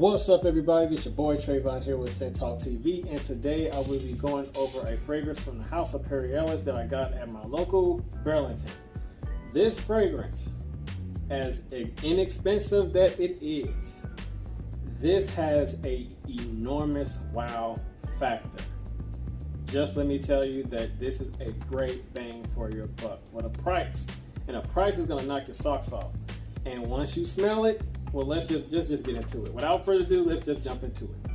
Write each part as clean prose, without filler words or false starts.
What's up, everybody? This your boy Trayvon here with Scent Talk TV, and today I will be going over a fragrance from the house of Ellis that I got at my local Burlington. This fragrance, as inexpensive that it is, this has a enormous wow factor. Just let me tell you that this is a great bang for your buck for the price, and the price is gonna knock your socks off. And once you smell it, well, let's just get into it. Without further ado, let's just jump into it.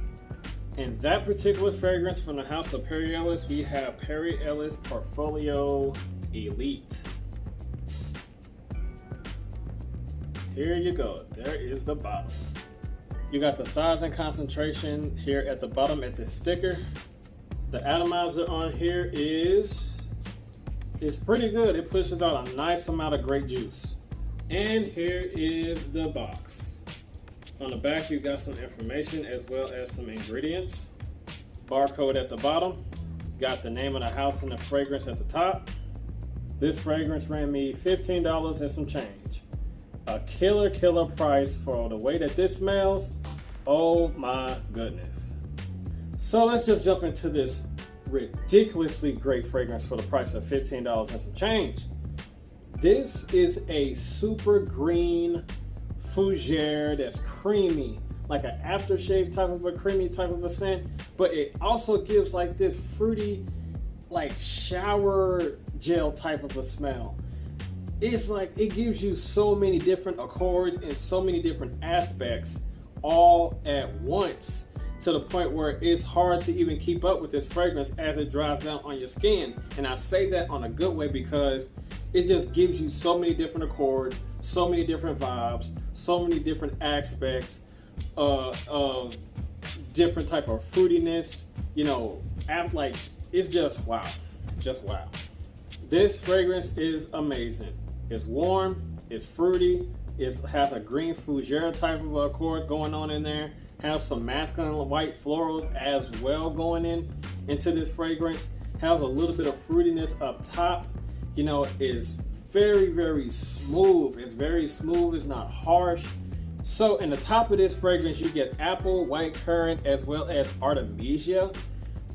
In that particular fragrance from the house of Ellis, we have Ellis Portfolio Elite. Here you go. There is the bottle. You got the size and concentration here at the bottom at this sticker. The atomizer on here is pretty good. It pushes out a nice amount of grape juice. And here is the box. On the back, you got some information as well as some ingredients. Barcode at the bottom. Got the name of the house and the fragrance at the top. This fragrance ran me $15 and some change. A killer price for the way that this smells. Oh my goodness. So let's just jump into this ridiculously great fragrance for the price of $15 and some change. This is a super green fougere that's creamy, like an aftershave type of a creamy type of a scent, but it also gives like this fruity, like shower gel type of a smell. It's like it gives you so many different accords and so many different aspects all at once, to the point where it's hard to even keep up with this fragrance as it dries down on your skin. And I say that on a good way because it just gives you so many different accords, so many different vibes, so many different aspects of different type of fruitiness, like it's just wow. This fragrance is amazing. It's warm, it's fruity, it has a green fougere type of accord going on in there. Have some masculine white florals as well going into this fragrance. Has a little bit of fruitiness up top. Is very smooth. It's very smooth. It's not harsh. So in the top of this fragrance, you get apple, white currant, as well as artemisia.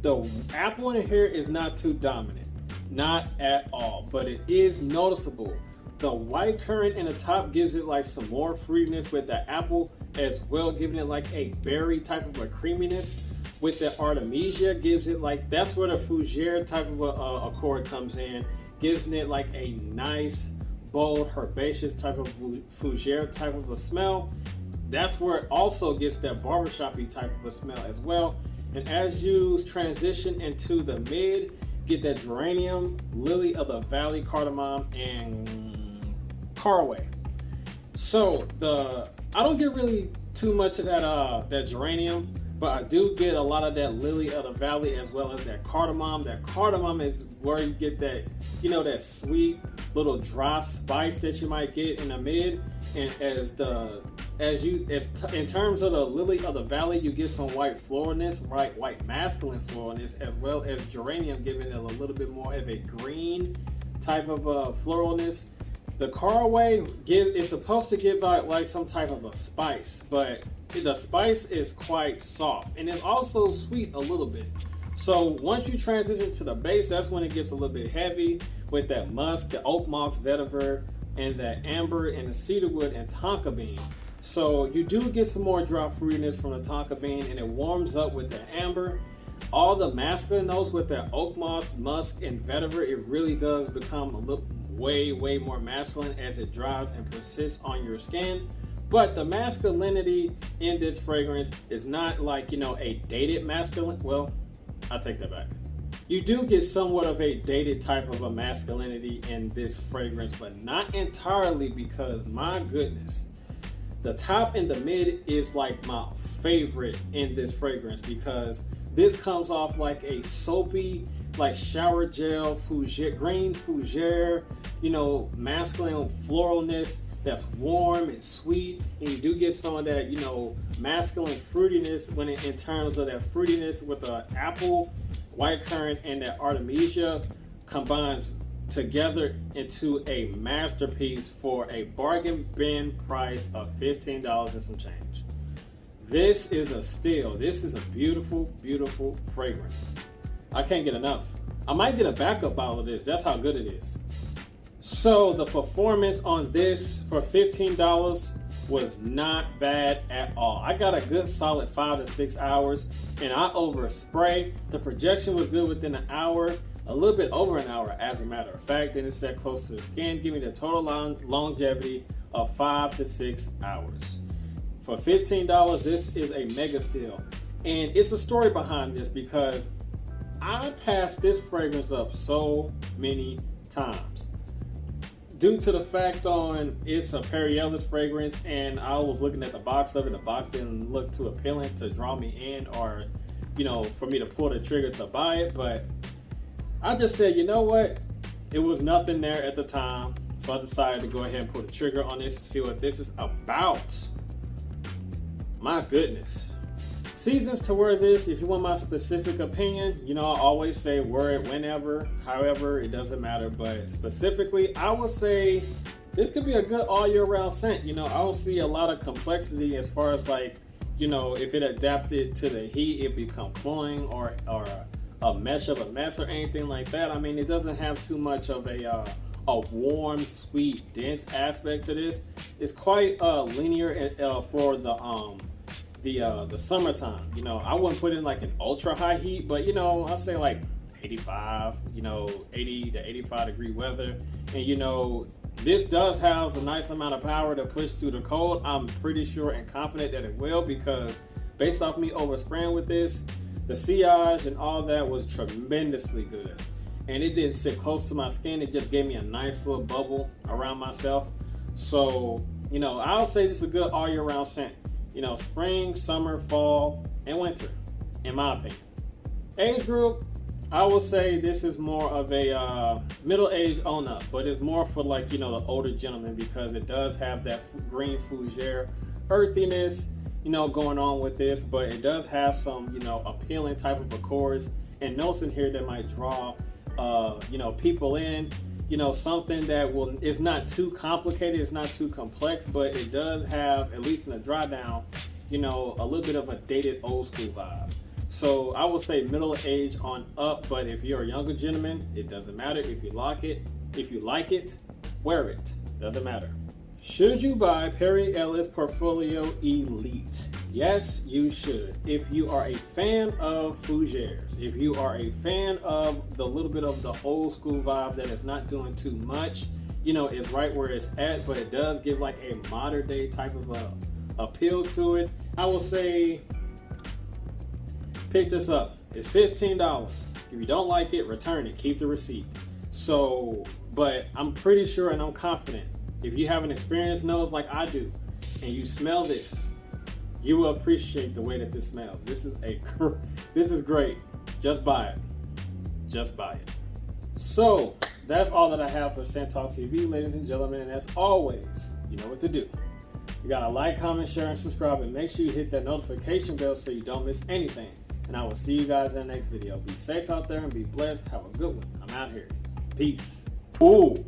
The apple in here is not too dominant, not at all, but it is noticeable. The white currant in the top gives it like some more fruitiness with the apple as well, giving it like a berry type of a creaminess. With the artemisia, gives it like, that's where the fougere type of a accord comes in, gives it like a nice, bold, herbaceous type of fougere type of a smell. That's where it also gets that barbershop-y type of a smell as well. And as you transition into the mid, get that geranium, lily of the valley, cardamom, and caraway. So I don't get really too much of that geranium, but I do get a lot of that lily of the valley as well as that cardamom. That cardamom is where you get that, that sweet little dry spice that you might get in the mid. And in terms of the lily of the valley, you get some white floralness, right? White masculine floralness, as well as geranium, giving it a little bit more of a green type of floralness. The caraway is supposed to give out like some type of a spice, but the spice is quite soft and it's also sweet a little bit. So once you transition to the base, that's when it gets a little bit heavy with that musk, the oak moss, vetiver, and that amber and the cedarwood and tonka bean. So you do get some more drop fruitiness from the tonka bean, and it warms up with the amber. All the masculine notes with that oak moss, musk, and vetiver, it really does become a little way more masculine as it dries and persists on your skin. But the masculinity in this fragrance is not like, a dated masculine. Well, I take that back. You do get somewhat of a dated type of a masculinity in this fragrance, but not entirely, because my goodness, the top and the mid is like my favorite in this fragrance, because this comes off like a soapy, like shower gel, green fougere, masculine floralness that's warm and sweet. And you do get some of that, masculine fruitiness in terms of that fruitiness with the apple, white currant, and that artemisia combines together into a masterpiece for a bargain bin price of $15 and some change. This is a steal. This is a beautiful, beautiful fragrance. I can't get enough. I might get a backup bottle of this. That's how good it is. So the performance on this for $15 was not bad at all. I got a good solid 5 to 6 hours, and I overspray. The projection was good within an hour, a little bit over an hour as a matter of fact. Then it set close to the skin, give me the total longevity of 5 to 6 hours. For $15, this is a mega steal. And it's a story behind this because I passed this fragrance up so many times. Due to the fact on it's a Ellis fragrance, and I was looking at the box of it. The box didn't look too appealing to draw me in, or for me to pull the trigger to buy it. But I just said, you know what? It was nothing there at the time, so I decided to go ahead and pull the trigger on this and see what this is about. My goodness. Seasons to wear this. If you want my specific opinion, I always say wear it whenever, however, it doesn't matter. But specifically, I would say this could be a good all year round scent. I don't see a lot of complexity as far as if it adapted to the heat, it become cloying or a mesh of a mess or anything like that. I mean, it doesn't have too much of a warm, sweet, dense aspect to this. It's quite linear for the summertime. I wouldn't put in like an ultra high heat, but I'll say like 85, 80 to 85 degree weather. And this does have a nice amount of power to push through the cold. I'm pretty sure and confident that it will, because based off me overspraying with this, the sillage and all that was tremendously good. And it didn't sit close to my skin. It just gave me a nice little bubble around myself. So, I'll say this is a good all year round scent. Spring, summer, fall, and winter, in my opinion. Age group, I will say this is more of a middle-aged on up, but it's more for the older gentleman, because it does have that green fougere earthiness, going on with this, but it does have some, appealing type of accords and notes in here that might draw, people in. Something that is not too complicated, it's not too complex, but it does have, at least in the dry down, a little bit of a dated old school vibe. So I would say middle age on up, but if you're a younger gentleman, it doesn't matter. If you like it, wear it. Doesn't matter. Should you buy Perry Ellis Portfolio Elite? Yes, you should. If you are a fan of fougères, if you are a fan of the little bit of the old school vibe that is not doing too much, it's right where it's at, but it does give like a modern day type of appeal to it. I will say pick this up. It's $15. If you don't like it, return it. Keep the receipt. So, but I'm pretty sure and I'm confident, if you have an experienced nose like I do, and you smell this, you will appreciate the way that this smells. This is great. Just buy it. Just buy it. So that's all that I have for Scent Talk TV, ladies and gentlemen. And as always, you know what to do. You gotta like, comment, share, and subscribe, and make sure you hit that notification bell so you don't miss anything. And I will see you guys in the next video. Be safe out there and be blessed. Have a good one. I'm out here. Peace. Ooh.